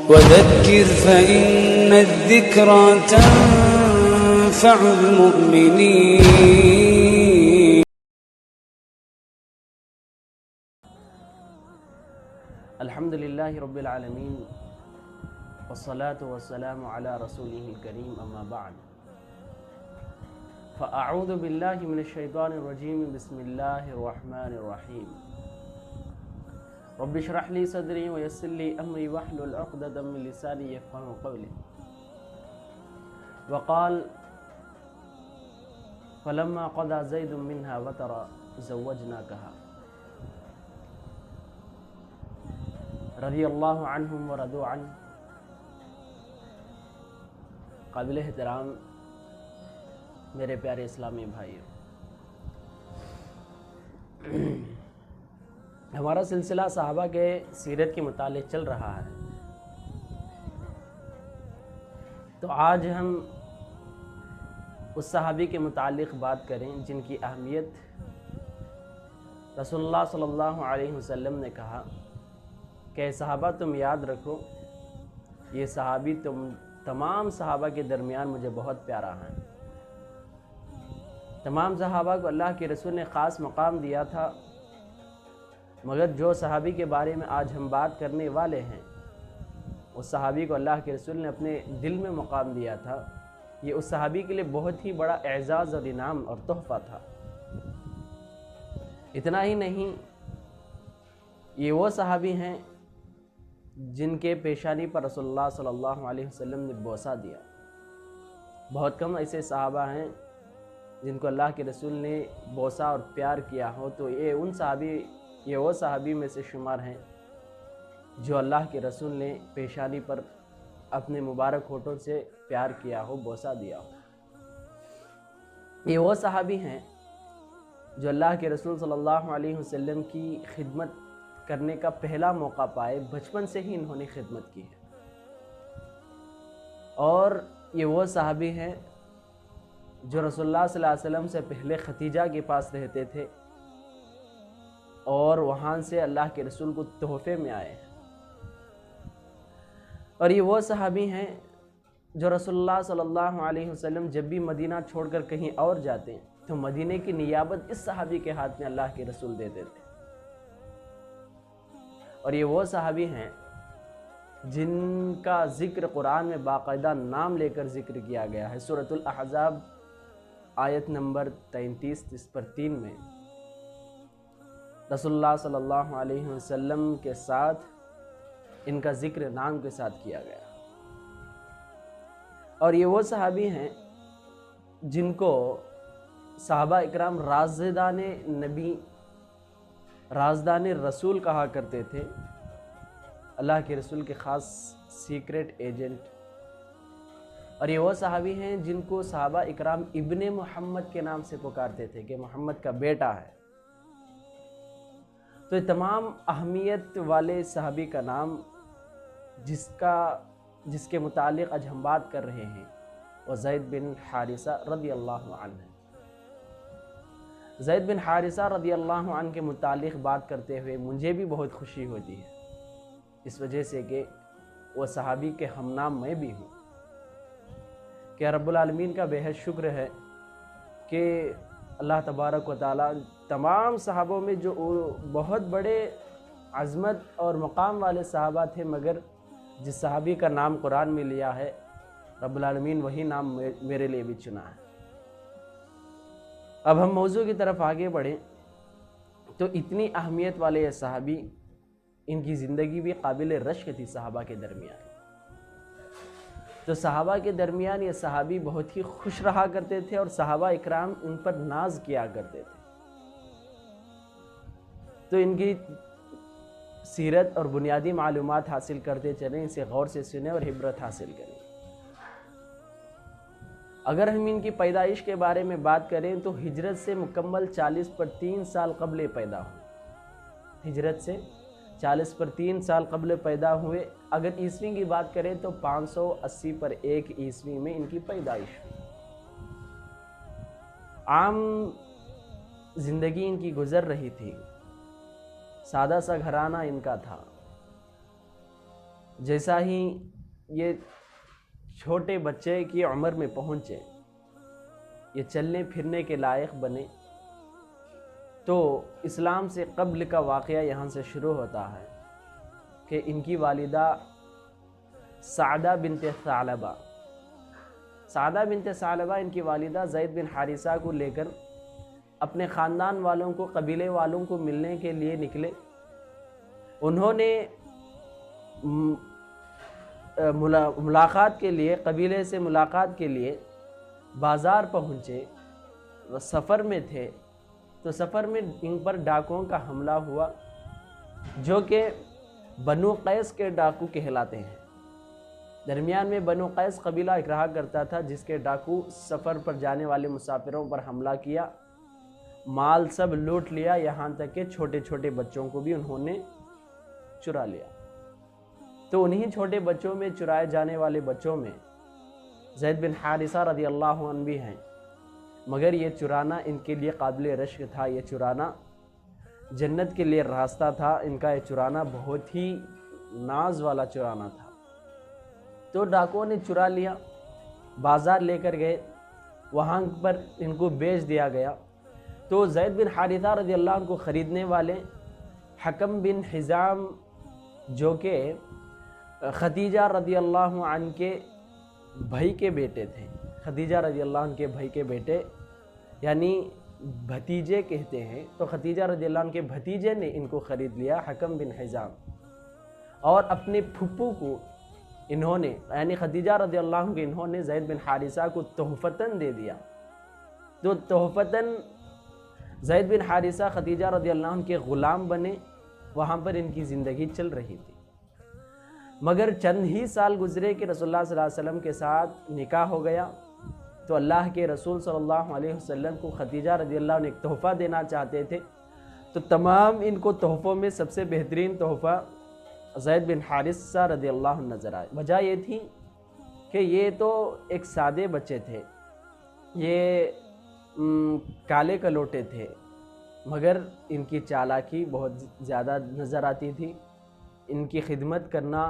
وذكر فإن الذكرى تنفع المؤمنين. الحمد لله رب العالمين والصلاة والسلام على رسوله الكريم أما بعد فأعوذ بالله من الشيطان الرجيم بسم الله الرحمن الرحيم رب اشرح لي صدري ويسر لي أمري واحلل عقدة من لساني يفقهوا قولي. وقال فلما قضى زيد منها وطرا زوجناكها رضی اللہ عنہم ورضوا عنہ. قابل احترام میرے پیارے اسلامی بھائیوں، ہمارا سلسلہ صحابہ کے سیرت کے متعلق چل رہا ہے. تو آج ہم اس صحابی کے متعلق بات کریں جن کی اہمیت رسول اللہ صلی اللہ علیہ وسلم نے کہا کہ صحابہ تم یاد رکھو، یہ صحابی تمام صحابہ کے درمیان مجھے بہت پیارا ہے. تمام صحابہ کو اللہ کے رسول نے خاص مقام دیا تھا، مگر جو صحابی کے بارے میں آج ہم بات کرنے والے ہیں اس صحابی کو اللہ کے رسول نے اپنے دل میں مقام دیا تھا. یہ اس صحابی کے لیے بہت ہی بڑا اعزاز اور انعام اور تحفہ تھا. اتنا ہی نہیں، یہ وہ صحابی ہیں جن کے پیشانی پر رسول اللہ صلی اللہ علیہ وسلم نے بوسہ دیا. بہت کم ایسے صحابہ ہیں جن کو اللہ کے رسول نے بوسہ اور پیار کیا ہو، تو یہ وہ صحابی میں سے شمار ہیں جو اللہ کے رسول نے پیشانی پر اپنے مبارک ہونٹوں سے پیار کیا ہو، بوسہ دیا ہو. یہ وہ صحابی ہیں جو اللہ کے رسول صلی اللہ علیہ وسلم کی خدمت کرنے کا پہلا موقع پائے. بچپن سے ہی انہوں نے خدمت کی ہے. اور یہ وہ صحابی ہیں جو رسول اللہ صلی اللہ علیہ وسلم سے پہلے ختیجہ کے پاس رہتے تھے اور وہاں سے اللہ کے رسول کو تحفے میں آئے ہیں. اور یہ وہ صحابی ہیں جو رسول اللہ صلی اللہ علیہ وسلم جب بھی مدینہ چھوڑ کر کہیں اور جاتے ہیں تو مدینہ کی نیابت اس صحابی کے ہاتھ میں اللہ کے رسول دیتے تھے. اور یہ وہ صحابی ہیں جن کا ذکر قرآن میں باقاعدہ نام لے کر ذکر کیا گیا ہے. سورۃ الاحزاب آیت نمبر 33 میں رسول اللہ صلی اللہ علیہ وسلم کے ساتھ ان کا ذکر نام کے ساتھ کیا گیا. اور یہ وہ صحابی ہیں جن کو صحابہ اکرام رازدان نبی، رازدان رسول کہا کرتے تھے، اللہ کے رسول کے خاص سیکرٹ ایجنٹ. اور یہ وہ صحابی ہیں جن کو صحابہ اکرام ابن محمد کے نام سے پکارتے تھے کہ محمد کا بیٹا ہے. تو یہ تمام اہمیت والے صحابی کا نام جس کے متعلق آج ہم بات کر رہے ہیں وہ زید بن حارثہ رضی اللہ عنہ ہے. زید بن حارثہ رضی اللہ عنہ کے متعلق بات کرتے ہوئے مجھے بھی بہت خوشی ہوتی ہے، اس وجہ سے کہ وہ صحابی کے ہم نام میں بھی ہوں. کہ رب العالمین کا بہت شکر ہے کہ اللہ تبارک و تعالی تمام صحابوں میں جو بہت بڑے عظمت اور مقام والے صحابہ تھے، مگر جس صحابی کا نام قرآن میں لیا ہے رب العالمین وہی نام میرے لیے بھی چنا ہے. اب ہم موضوع کی طرف آگے بڑھیں تو اتنی اہمیت والے یہ صحابی، ان کی زندگی بھی قابل رشک تھی صحابہ کے درمیان. تو صحابہ کے درمیان یہ صحابی بہت ہی خوش رہا کرتے تھے اور صحابہ اکرام ان پر ناز کیا کرتے تھے. تو ان کی سیرت اور بنیادی معلومات حاصل کرتے چلیں، اسے غور سے سنیں اور عبرت حاصل کریں. اگر ہم ان کی پیدائش کے بارے میں بات کریں تو ہجرت سے مکمل 40 پر 3 سال قبل پیدا ہوئے. ہجرت سے 40 پر 3 سال قبل پیدا ہوئے. اگر عیسوی کی بات کریں تو 580 پر 1 عیسوی میں ان کی پیدائش ہوئی. عام زندگی ان کی گزر رہی تھی، سادہ سا گھرانہ ان کا تھا. جیسا ہی یہ چھوٹے بچے کی عمر میں پہنچے، یہ چلنے پھرنے کے لائق بنے، تو اسلام سے قبل کا واقعہ یہاں سے شروع ہوتا ہے کہ ان کی والدہ سعدہ بنت ثعلبہ ان کی والدہ زید بن حارثہ کو لے کر اپنے خاندان والوں کو، قبیلے والوں کو ملنے کے لیے نکلے۔ انہوں نے ملاقات کے لیے، قبیلے سے ملاقات کے لیے بازار پہنچے، وہ سفر میں تھے، تو سفر میں ان پر ڈاکوؤں کا حملہ ہوا، جو کہ بنو قیس کے ڈاکو کہلاتے ہیں۔ درمیان میں بنو قیس قبیلہ ایک رہا کرتا تھا، جس کے ڈاکو سفر پر جانے والے مسافروں پر حملہ کیا، مال سب لوٹ لیا، یہاں تک کہ چھوٹے چھوٹے بچوں کو بھی انہوں نے چرا لیا۔ تو انہی چھوٹے بچوں میں، چرائے جانے والے بچوں میں زید بن حارثہ رضی اللہ عنہ بھی ہیں، مگر یہ چرانا ان کے لیے قابل رشک تھا، یہ چرانا جنت کے لیے راستہ تھا، ان کا یہ چرانا بہت ہی ناز والا چرانا تھا۔ تو ڈاکوؤں نے چرا لیا، بازار لے کر گئے، وہاں پر ان کو بیچ دیا گیا۔ تو زید بن حارثہ رضی اللہ عنہ کو خریدنے والے حکم بن حزام، جو کہ خدیجہ رضی اللہ عنہ کے بھائی کے بیٹے تھے، خدیجہ رضی اللہ عنہ کے بھائی کے بیٹے یعنی بھتیجے کہتے ہیں، تو خدیجہ رضی اللہ عنہ کے بھتیجے نے ان کو خرید لیا، حکم بن حزام، اور اپنے پھپھو کو انہوں نے، یعنی خدیجہ رضی اللہ عنہ کے، انہوں نے زید بن حارثہ کو تحفتاً دے دیا۔ تو تحفتاً زید بن حارثہ خدیجہ رضی اللہ عنہ کے غلام بنے، وہاں پر ان کی زندگی چل رہی تھی۔ مگر چند ہی سال گزرے کہ رسول اللہ صلی اللہ علیہ وسلم کے ساتھ نکاح ہو گیا، تو اللہ کے رسول صلی اللہ علیہ وسلم کو خدیجہ رضی اللہ عنہ ایک تحفہ دینا چاہتے تھے، تو تمام ان کو تحفوں میں سب سے بہترین تحفہ زید بن حارثہ رضی اللہ عنہ نظر آئے۔ وجہ یہ تھی کہ یہ تو ایک سادے بچے تھے، یہ کالے کلوٹے تھے، مگر ان کی چالاکی بہت زیادہ نظر آتی تھی، ان کی خدمت کرنا،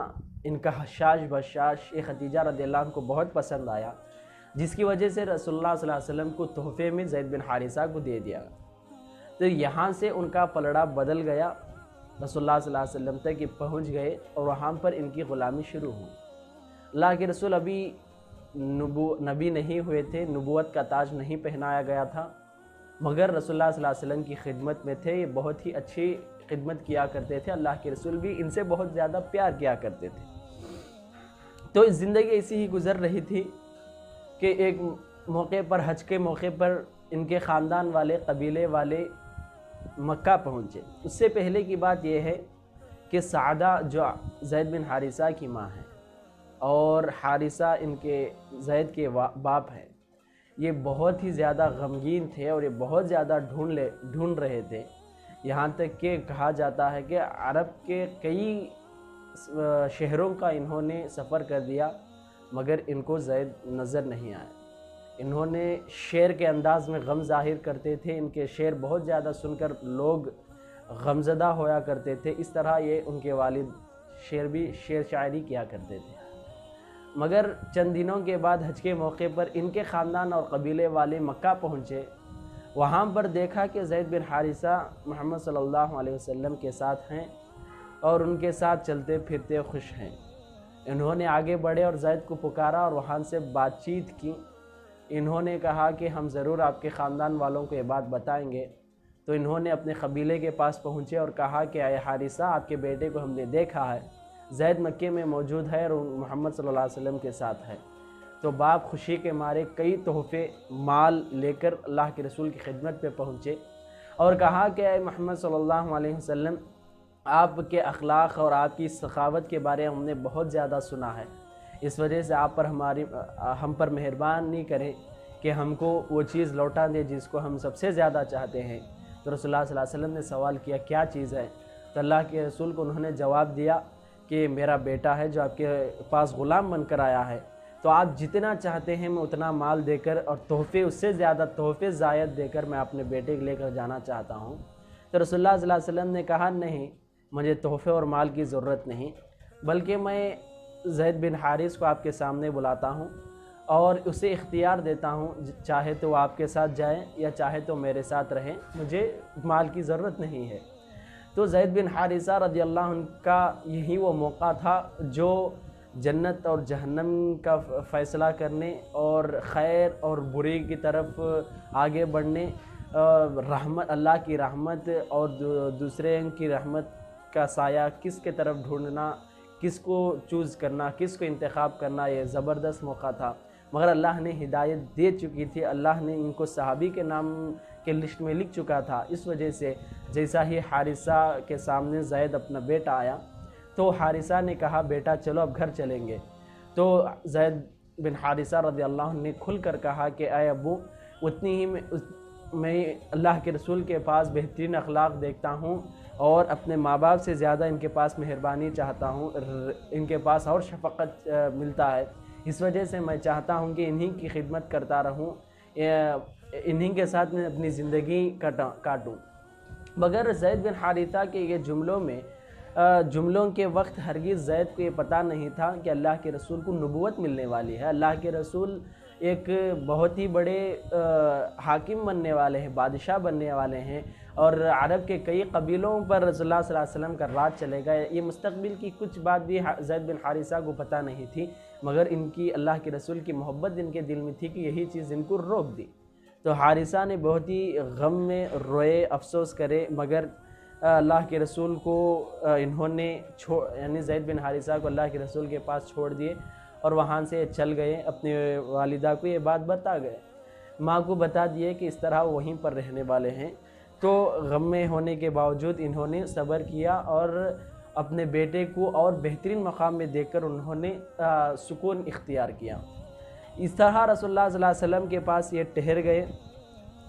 ان کا حشاش بشاش، یہ خدیجہ رضی اللہ عنہ کو بہت پسند آیا، جس کی وجہ سے رسول اللہ صلی اللہ علیہ وسلم کو تحفے میں زید بن حارثہ کو دے دیا۔ تو یہاں سے ان کا پلڑا بدل گیا، رسول اللہ صلی اللہ علیہ وسلم تک یہ پہنچ گئے، اور وہاں پر ان کی غلامی شروع ہوئی۔ اللہ کے رسول ابھی نبی نہیں ہوئے تھے، نبوت کا تاج نہیں پہنایا گیا تھا، مگر رسول اللہ صلی اللہ علیہ وسلم کی خدمت میں تھے، یہ بہت ہی اچھی خدمت کیا کرتے تھے، اللہ کے رسول بھی ان سے بہت زیادہ پیار کیا کرتے تھے۔ تو زندگی ایسی ہی گزر رہی تھی کہ ایک موقع پر، حج کے موقع پر، ان کے خاندان والے، قبیلے والے مکہ پہنچے۔ اس سے پہلے کی بات یہ ہے کہ سعدہ جو زید بن حارثہ کی ماں ہے، اور حارثہ ان کے زید کے باپ ہیں، یہ بہت ہی زیادہ غمگین تھے، اور یہ بہت زیادہ ڈھونڈ رہے تھے، یہاں تک کہ کہا جاتا ہے کہ عرب کے کئی شہروں کا انہوں نے سفر کر دیا، مگر ان کو زید نظر نہیں آئے۔ انہوں نے شعر کے انداز میں غم ظاہر کرتے تھے، ان کے شعر بہت زیادہ سن کر لوگ غمزدہ ہویا کرتے تھے، اس طرح یہ ان کے والد شعر شاعری کیا کرتے تھے۔ مگر چند دنوں کے بعد حج کے موقع پر ان کے خاندان اور قبیلے والے مکہ پہنچے، وہاں پر دیکھا کہ زید بن حارثہ محمد صلی اللہ علیہ وسلم کے ساتھ ہیں، اور ان کے ساتھ چلتے پھرتے خوش ہیں۔ انہوں نے آگے بڑھے اور زید کو پکارا اور وہاں سے بات چیت کی۔ انہوں نے کہا کہ ہم ضرور آپ کے خاندان والوں کو یہ بات بتائیں گے۔ تو انہوں نے اپنے قبیلے کے پاس پہنچے اور کہا کہ اے حارثہ، آپ کے بیٹے کو ہم نے دیکھا ہے، زید مکے میں موجود ہے اور محمد صلی اللہ علیہ وسلم کے ساتھ ہے۔ تو باپ خوشی کے مارے کئی تحفے مال لے کر اللہ کے رسول کی خدمت پہ پہنچے اور کہا کہ اے محمد صلی اللہ علیہ وسلم، آپ کے اخلاق اور آپ کی سخاوت کے بارے ہم نے بہت زیادہ سنا ہے، اس وجہ سے آپ پر ہم پر مہربانی کریں کہ ہم کو وہ چیز لوٹا دے جس کو ہم سب سے زیادہ چاہتے ہیں۔ تو رسول اللہ صلی اللہ علیہ وسلم نے سوال کیا کیا چیز ہے؟ تو اللہ کے رسول کو انہوں نے جواب دیا کہ میرا بیٹا ہے جو آپ کے پاس غلام بن کر آیا ہے، تو آپ جتنا چاہتے ہیں میں اتنا مال دے کر اور تحفے، اس سے زیادہ تحفے زائد دے کر میں اپنے بیٹے کو لے کر جانا چاہتا ہوں۔ تو رسول اللہ صلی اللہ علیہ وسلم نے کہا نہیں، مجھے تحفے اور مال کی ضرورت نہیں، بلکہ میں زید بن حارث کو آپ کے سامنے بلاتا ہوں اور اسے اختیار دیتا ہوں، چاہے تو وہ آپ کے ساتھ جائیں یا چاہے تو میرے ساتھ رہیں، مجھے مال کی ضرورت نہیں ہے۔ تو زید بن حارثہ رضی اللہ عنہ کا یہی وہ موقع تھا جو جنت اور جہنم کا فیصلہ کرنے اور خیر اور بری کی طرف آگے بڑھنے، رحمت، اللہ کی رحمت اور دوسرے کی رحمت کا سایہ کس کے طرف ڈھونڈنا، کس کو چوز کرنا، کس کو انتخاب کرنا، یہ زبردست موقع تھا۔ مگر اللہ نے ہدایت دے چکی تھی، اللہ نے ان کو صحابی کے نام کے لسٹ میں لکھ چکا تھا۔ اس وجہ سے جیسا ہی حارثہ کے سامنے زید اپنا بیٹا آیا تو حارثہ نے کہا بیٹا چلو اب گھر چلیں گے۔ تو زید بن حارثہ رضی اللہ عنہ نے کھل کر کہا کہ اے ابو، اتنی ہی میں اللہ کے رسول کے پاس بہترین اخلاق دیکھتا ہوں اور اپنے ماں باپ سے زیادہ ان کے پاس مہربانی چاہتا ہوں، ان کے پاس اور شفقت ملتا ہے، اس وجہ سے میں چاہتا ہوں کہ انہی کی خدمت کرتا رہوں، انہی کے ساتھ میں اپنی زندگی کاٹوں۔ مگر زید بن حارثہ کے یہ جملوں کے وقت ہرگز زید کو یہ پتہ نہیں تھا کہ اللہ کے رسول کو نبوت ملنے والی ہے۔ اللہ کے رسول ایک بہت ہی بڑے حاکم بننے والے ہیں، بادشاہ بننے والے ہیں، اور عرب کے کئی قبیلوں پر رسول اللہ صلی اللہ علیہ وسلم کا راج چلے گا۔ یہ مستقبل کی کچھ بات بھی زید بن حارثہ کو پتہ نہیں تھی، مگر ان کی اللہ کے رسول کی محبت ان کے دل میں تھی کہ یہی چیز ان کو روک دی۔ تو حارثہ نے بہت ہی غم میں روئے، افسوس کرے، مگر اللہ کے رسول کو انہوں نے یعنی زید بن حارثہ کو اللہ کے رسول کے پاس چھوڑ دیے اور وہاں سے چل گئے، اپنی والدہ کو یہ بات بتا گئے، ماں کو بتا دیے کہ اس طرح وہیں پر رہنے والے ہیں۔ تو غم میں ہونے کے باوجود انہوں نے صبر کیا اور اپنے بیٹے کو اور بہترین مقام میں دیکھ کر انہوں نے سکون اختیار کیا۔ اس طرح رسول اللہ صلی اللہ علیہ وسلم کے پاس یہ ٹھہر گئے۔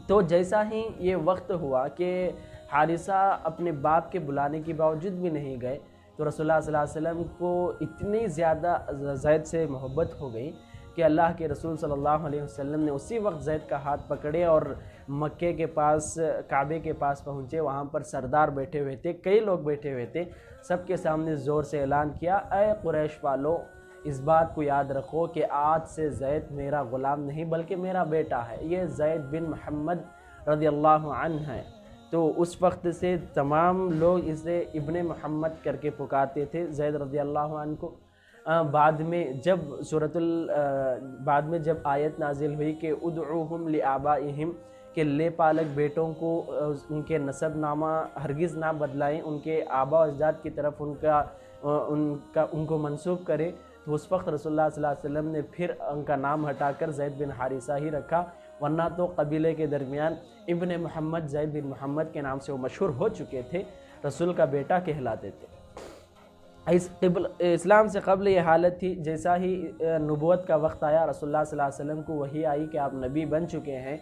تو جیسا ہی یہ وقت ہوا کہ حارثہ اپنے باپ کے بلانے کے باوجود بھی نہیں گئے، تو رسول اللہ صلی اللہ علیہ وسلم کو اتنی زیادہ زید سے محبت ہو گئی کہ اللہ کے رسول صلی اللہ علیہ وسلم نے اسی وقت زید کا ہاتھ پکڑے اور مکے کے پاس، کعبے کے پاس پہنچے۔ وہاں پر سردار بیٹھے ہوئے تھے، کئی لوگ بیٹھے ہوئے تھے، سب کے سامنے زور سے اعلان کیا، اے قریش والو، اس بات کو یاد رکھو کہ آج سے زید میرا غلام نہیں بلکہ میرا بیٹا ہے، یہ زید بن محمد رضی اللہ عنہ ہے۔ تو اس وقت سے تمام لوگ اسے ابن محمد کر کے پکارتے تھے زید رضی اللہ عنہ کو۔ بعد میں جب آیت نازل ہوئی کہ ادعوہم لآبائہم، کہ لے پالک بیٹوں کو ان کے نسب نامہ ہرگز نہ بدلائیں، ان کے آبا و اجداد کی طرف ان کو منسوب کرے، تو اس وقت رسول اللہ صلی اللہ علیہ وسلم نے پھر ان کا نام ہٹا کر زید بن حارثہ ہی رکھا، ورنہ تو قبیلے کے درمیان ابن محمد، زید بن محمد کے نام سے وہ مشہور ہو چکے تھے، رسول کا بیٹا کہلاتے تھے۔ اسلام سے قبل یہ حالت تھی، جیسا ہی نبوت کا وقت آیا، رسول اللہ صلی اللہ علیہ وسلم کو وحی آئی کہ آپ نبی بن چکے ہیں،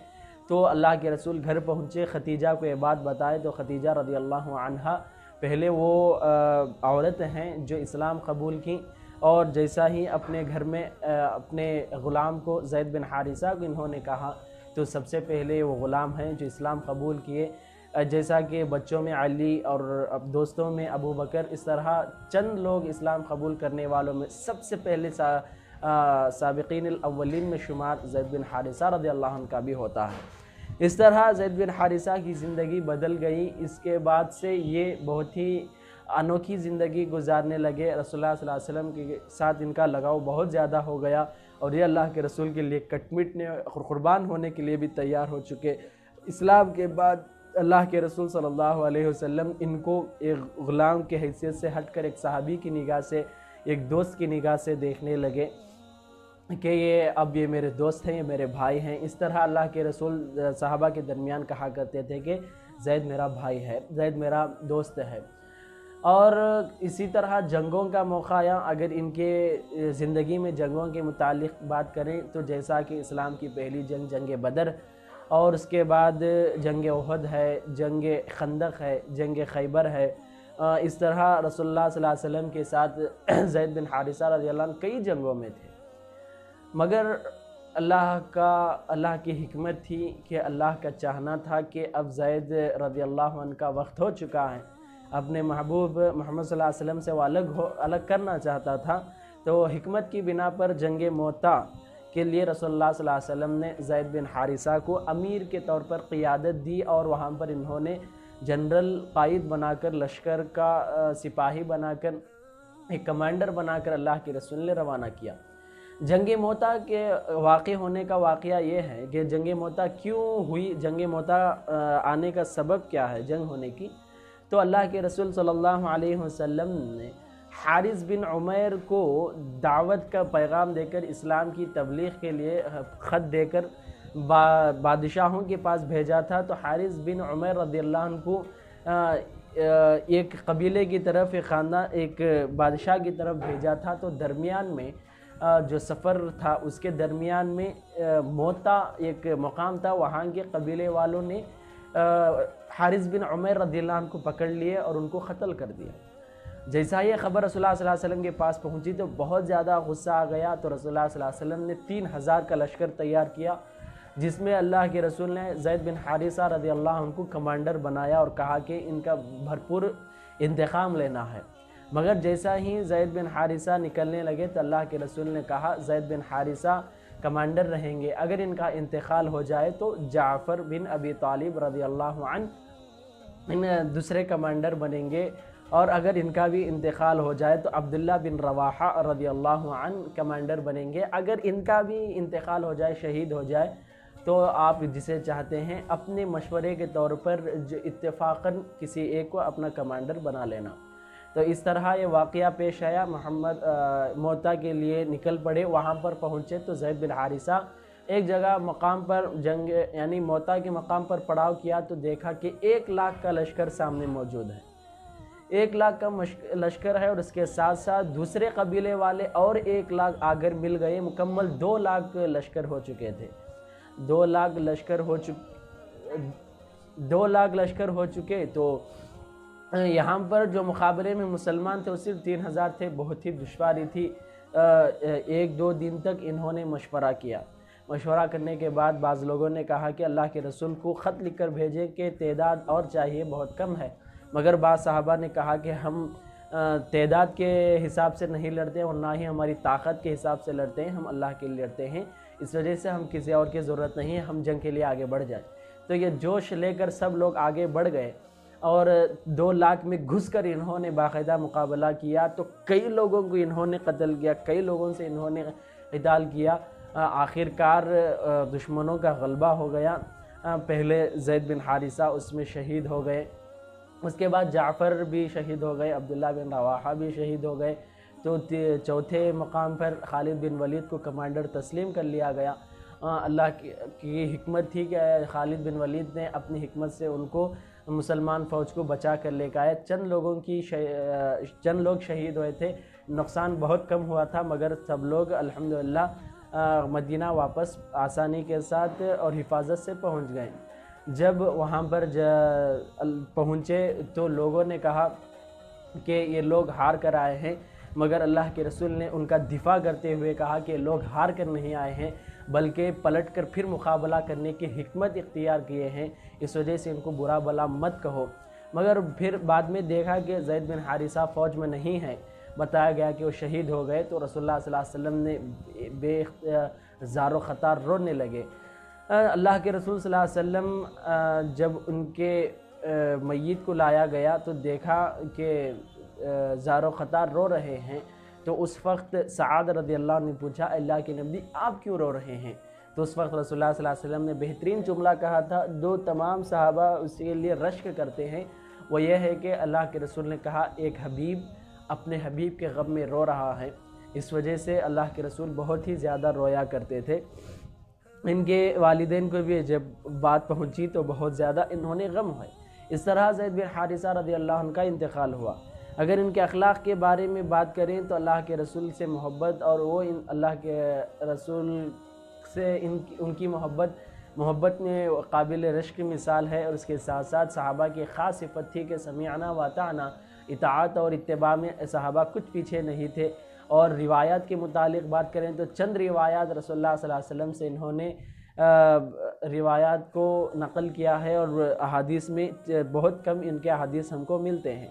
تو اللہ کے رسول گھر پہنچے، خدیجہ کو یہ بات بتائے، تو خدیجہ رضی اللہ عنہا پہلے وہ عورت ہیں جو اسلام قبول کی، اور جیسا ہی اپنے گھر میں اپنے غلام کو زید بن حارثہ کو انہوں نے کہا، تو سب سے پہلے وہ غلام ہیں جو اسلام قبول کیے، جیسا کہ بچوں میں علی اور دوستوں میں ابو بکر، اس طرح چند لوگ اسلام قبول کرنے والوں میں سب سے پہلے سابقین الاولین میں شمار زید بن حارثہ رضی اللہ عنہ کا بھی ہوتا ہے۔ اس طرح زید بن حارثہ کی زندگی بدل گئی۔ اس کے بعد سے یہ بہت ہی انوکھی زندگی گزارنے لگے، رسول اللہ صلی اللہ علیہ وسلم کے ساتھ ان کا لگاؤ بہت زیادہ ہو گیا، اور یہ اللہ کے رسول کے لیے کٹ مٹنے اور قربان ہونے کے لیے بھی تیار ہو چکے۔ اسلام کے بعد اللہ کے رسول صلی اللہ علیہ وسلم ان کو ایک غلام کے حیثیت سے ہٹ کر ایک صحابی کی نگاہ سے، ایک دوست کی نگاہ سے دیکھنے لگے کہ یہ میرے دوست ہیں، یہ میرے بھائی ہیں۔ اس طرح اللہ کے رسول صحابہ کے درمیان کہا کرتے تھے کہ زید میرا بھائی ہے، زید میرا دوست ہے۔ اور اسی طرح جنگوں کا موقع آیا۔ اگر ان کے زندگی میں جنگوں کے متعلق بات کریں تو جیسا کہ اسلام کی پہلی جنگ بدر، اور اس کے بعد جنگ احد ہے، جنگ خندق ہے، جنگ خیبر ہے، اس طرح رسول اللہ صلی اللہ علیہ وسلم کے ساتھ زید بن حارثہ رضی اللہ عنہ کئی جنگوں میں تھے، مگر اللہ کی حکمت تھی کہ اللہ کا چاہنا تھا کہ اب زید رضی اللہ عنہ کا وقت ہو چکا ہے، اپنے محبوب محمد صلی اللہ علیہ وسلم سے وہ الگ کرنا چاہتا تھا، تو حکمت کی بنا پر جنگ موتا کے لیے رسول اللہ صلی اللہ علیہ وسلم نے زید بن حارثہ کو امیر کے طور پر قیادت دی، اور وہاں پر انہوں نے جنرل قائد بنا کر، لشکر کا سپاہی بنا کر، ایک کمانڈر بنا کر اللہ کے رسول نے روانہ کیا۔ جنگ موتا کے واقع ہونے کا واقعہ یہ ہے کہ جنگ موتا کیوں ہوئی، جنگ موتا آنے کا سبب کیا ہے جنگ ہونے کی، تو اللہ کے رسول صلی اللہ علیہ وسلم نے حارث بن عمیر کو دعوت کا پیغام دے کر، اسلام کی تبلیغ کے لیے خط دے کر بادشاہوں کے پاس بھیجا تھا۔ تو حارث بن عمیر رضی اللہ عنہ کو ایک قبیلے کی طرف، ایک خاندان، ایک بادشاہ کی طرف بھیجا تھا، تو درمیان میں جو سفر تھا اس کے درمیان میں موتا ایک مقام تھا، وہاں کے قبیلے والوں نے حارث بن عمیر رضی اللہ عنہ کو پکڑ لیے اور ان کو قتل کر دیا۔ جیسا یہ خبر رسول اللہ صلی اللہ علیہ وسلم کے پاس پہنچی تو بہت زیادہ غصہ آ گیا، تو رسول اللہ صلی اللہ علیہ وسلم نے 3000 کا لشکر تیار کیا، جس میں اللہ کے رسول نے زید بن حارثہ رضی اللہ عنہ کو کمانڈر بنایا اور کہا کہ ان کا بھرپور انتقام لینا ہے۔ مگر جیسا ہی زید بن حارثہ نکلنے لگے تو اللہ کے رسول نے کہا زید بن حارثہ کمانڈر رہیں گے، اگر ان کا انتقال ہو جائے تو جعفر بن ابی طالب رضی اللہ عنہ ان دوسرے کمانڈر بنیں گے، اور اگر ان کا بھی انتقال ہو جائے تو عبداللہ بن رواحہ رضی اللہ عنہ کمانڈر بنیں گے، اگر ان کا بھی انتقال ہو جائے، شہید ہو جائے، تو آپ جسے چاہتے ہیں اپنے مشورے کے طور پر جو اتفاقاً کسی ایک کو اپنا کمانڈر بنا لینا۔ تو اس طرح یہ واقعہ پیش آیا، محمد موتا کے لیے نکل پڑے، وہاں پر پہنچے تو زید بن حارثہ ایک جگہ مقام پر جنگ یعنی موتا کے مقام پر پڑاؤ کیا تو دیکھا کہ 1 لاکھ کا لشکر سامنے موجود ہے، 1 لاکھ کا لشکر ہے، اور اس کے ساتھ ساتھ دوسرے قبیلے والے اور 1 لاکھ آگر مل گئے، مکمل 2 لاکھ لشکر ہو چکے تھے، 2 لاکھ لشکر ہو چکے تو یہاں پر جو مقابلے میں مسلمان تھے وہ صرف 3000 تھے، بہت ہی دشواری تھی۔ 1-2 دن تک انہوں نے مشورہ کیا، مشورہ کرنے کے بعد بعض لوگوں نے کہا کہ اللہ کے رسول کو خط لکھ کر بھیجیں کہ تعداد اور چاہیے، بہت کم ہے، مگر بعض صحابہ نے کہا کہ ہم تعداد کے حساب سے نہیں لڑتے اور نہ ہی ہماری طاقت کے حساب سے لڑتے ہیں، ہم اللہ کے لیے لڑتے ہیں، اس وجہ سے ہم کسی اور کی ضرورت نہیں ہے، ہم جنگ کے لیے آگے بڑھ جائیں۔ تو یہ جوش لے کر سب لوگ آگے بڑھ گئے اور 2 لاکھ میں گھس کر انہوں نے باقاعدہ مقابلہ کیا، تو کئی لوگوں کو انہوں نے قتل کیا، کئی لوگوں سے انہوں نے قتال کیا، آخر کار دشمنوں کا غلبہ ہو گیا۔ پہلے زید بن حارثہ اس میں شہید ہو گئے، اس کے بعد جعفر بھی شہید ہو گئے، عبداللہ بن رواحہ بھی شہید ہو گئے، تو چوتھے مقام پر خالد بن ولید کو کمانڈر تسلیم کر لیا گیا۔ اللہ کی حکمت تھی کہ خالد بن ولید نے اپنی حکمت سے ان کو مسلمان فوج کو بچا کر لے کے آئے۔ چند لوگ شہید ہوئے تھے، نقصان بہت کم ہوا تھا، مگر سب لوگ الحمدللہ مدینہ واپس آسانی کے ساتھ اور حفاظت سے پہنچ گئے۔ جب وہاں پر پہنچے تو لوگوں نے کہا کہ یہ لوگ ہار کر آئے ہیں، مگر اللہ کے رسول نے ان کا دفاع کرتے ہوئے کہا کہ لوگ ہار کر نہیں آئے ہیں بلکہ پلٹ کر پھر مقابلہ کرنے کی حکمت اختیار کیے ہیں، اس وجہ سے ان کو برا بھلا مت کہو۔ مگر پھر بعد میں دیکھا کہ زید بن حارثہ فوج میں نہیں ہے، بتایا گیا کہ وہ شہید ہو گئے، تو رسول اللہ صلی اللہ علیہ وسلم نے بے زار و خطار رونے لگے۔ اللہ کے رسول صلی اللہ علیہ وسلم جب ان کے میت کو لایا گیا تو دیکھا کہ زار و خطار رو رہے ہیں، تو اس وقت سعد رضی اللہ عنہ نے پوچھا اللہ کے نبی آپ کیوں رو رہے ہیں؟ تو اس وقت رسول اللہ صلی اللہ علیہ وسلم نے بہترین جملہ کہا تھا، جو تمام صحابہ اس کے لیے رشک کرتے ہیں، وہ یہ ہے کہ اللہ کے رسول نے کہا ایک حبیب اپنے حبیب کے غم میں رو رہا ہے، اس وجہ سے اللہ کے رسول بہت ہی زیادہ رویا کرتے تھے۔ ان کے والدین کو بھی جب بات پہنچی تو بہت زیادہ انہوں نے غم ہوئے۔ اس طرح زید بن حارثہ رضی اللہ عنہ کا انتقال ہوا۔ اگر ان کے اخلاق کے بارے میں بات کریں تو اللہ کے رسول سے محبت، اور وہ اللہ کے رسول سے ان کی محبت میں قابل رشک مثال ہے، اور اس کے ساتھ ساتھ صحابہ کی خاص صفت تھی کہ سمعنا و اطعنا، اطاعت اور اتباع میں صحابہ کچھ پیچھے نہیں تھے۔ اور روایات کے متعلق بات کریں تو چند روایات رسول اللہ صلی اللہ علیہ وسلم سے انہوں نے روایات کو نقل کیا ہے، اور احادیث میں بہت کم ان کے احادیث ہم کو ملتے ہیں۔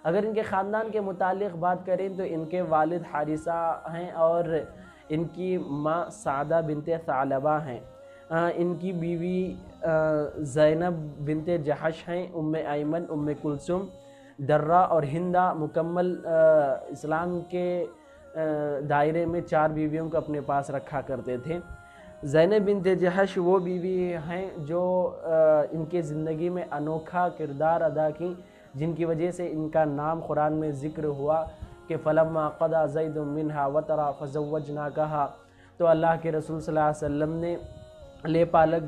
اگر ان کے خاندان کے متعلق بات کریں تو ان کے والد حارثہ ہیں اور ان کی ماں سعدہ بنت ثعلبہ ہیں، ان کی بیوی زینب بنت جحش ہیں، ام ایمن، ام کلثوم، درہ اور ہندہ مکمل اسلام کے دائرے میں 4 بیویوں کو اپنے پاس رکھا کرتے تھے۔ زینب بنت جحش وہ بیوی ہیں جو ان کے زندگی میں انوکھا کردار ادا کی، جن کی وجہ سے ان کا نام قرآن میں ذکر ہوا کہ فلما قضى زید منها وطرا فزوجناکہا، تو اللہ کے رسول صلی اللہ علیہ وسلم نے لے پالک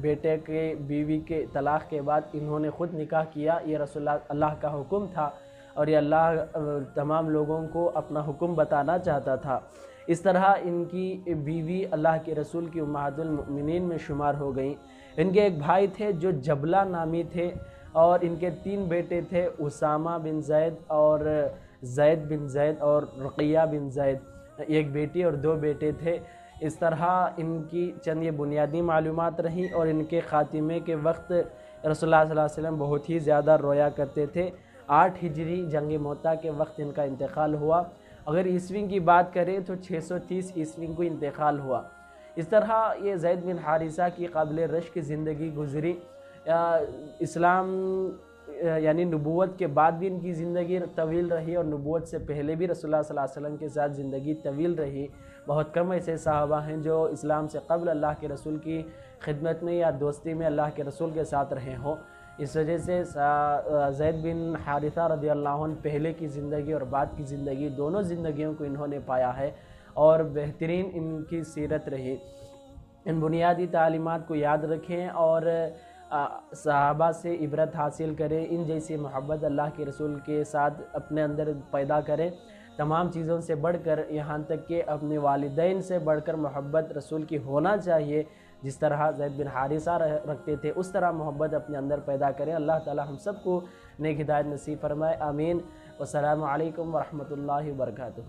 بیٹے کے بیوی کے طلاق کے بعد انہوں نے خود نکاح کیا۔ یہ رسول اللہ کا حکم تھا اور یہ اللہ تمام لوگوں کو اپنا حکم بتانا چاہتا تھا۔ اس طرح ان کی بیوی اللہ کے رسول کی امہات المؤمنین میں شمار ہو گئیں۔ ان کے ایک بھائی تھے جو جبلہ نامی تھے، اور ان کے 3 بیٹے تھے، اسامہ بن زید اور زید بن زید اور رقیہ بن زید، ایک بیٹی اور 2 بیٹے تھے۔ اس طرح ان کی چند یہ بنیادی معلومات رہیں، اور ان کے خاتمے کے وقت رسول اللہ صلی اللہ علیہ وسلم بہت ہی زیادہ رویا کرتے تھے۔ 8 ہجری جنگ موتا کے وقت ان کا انتقال ہوا۔ اگر عیسوی کی بات کریں تو 630 عیسوی کو انتقال ہوا۔ اس طرح یہ زید بن حارثہ کی قابل رشک زندگی گزری۔ اسلام یعنی نبوت کے بعد بھی ان کی زندگی طویل رہی، اور نبوت سے پہلے بھی رسول اللہ صلی اللہ علیہ وسلم کے ساتھ زندگی طویل رہی۔ بہت کم ایسے صحابہ ہیں جو اسلام سے قبل اللہ کے رسول کی خدمت میں یا دوستی میں اللہ کے رسول کے ساتھ رہے ہوں۔ اس وجہ سے زید بن حارثہ رضی اللہ عنہ پہلے کی زندگی اور بعد کی زندگی دونوں زندگیوں کو انہوں نے پایا ہے، اور بہترین ان کی سیرت رہی۔ ان بنیادی تعلیمات کو یاد رکھیں اور صحابہ سے عبرت حاصل کریں، ان جیسی محبت اللہ کے رسول کے ساتھ اپنے اندر پیدا کریں۔ تمام چیزوں سے بڑھ کر، یہاں تک کہ اپنے والدین سے بڑھ کر محبت رسول کی ہونا چاہیے۔ جس طرح زید بن حارثہ رکھتے تھے اس طرح محبت اپنے اندر پیدا کریں۔ اللہ تعالی ہم سب کو نیک ہدایت نصیب فرمائے، آمین۔ والسلام علیکم ورحمۃ اللہ وبرکاتہ۔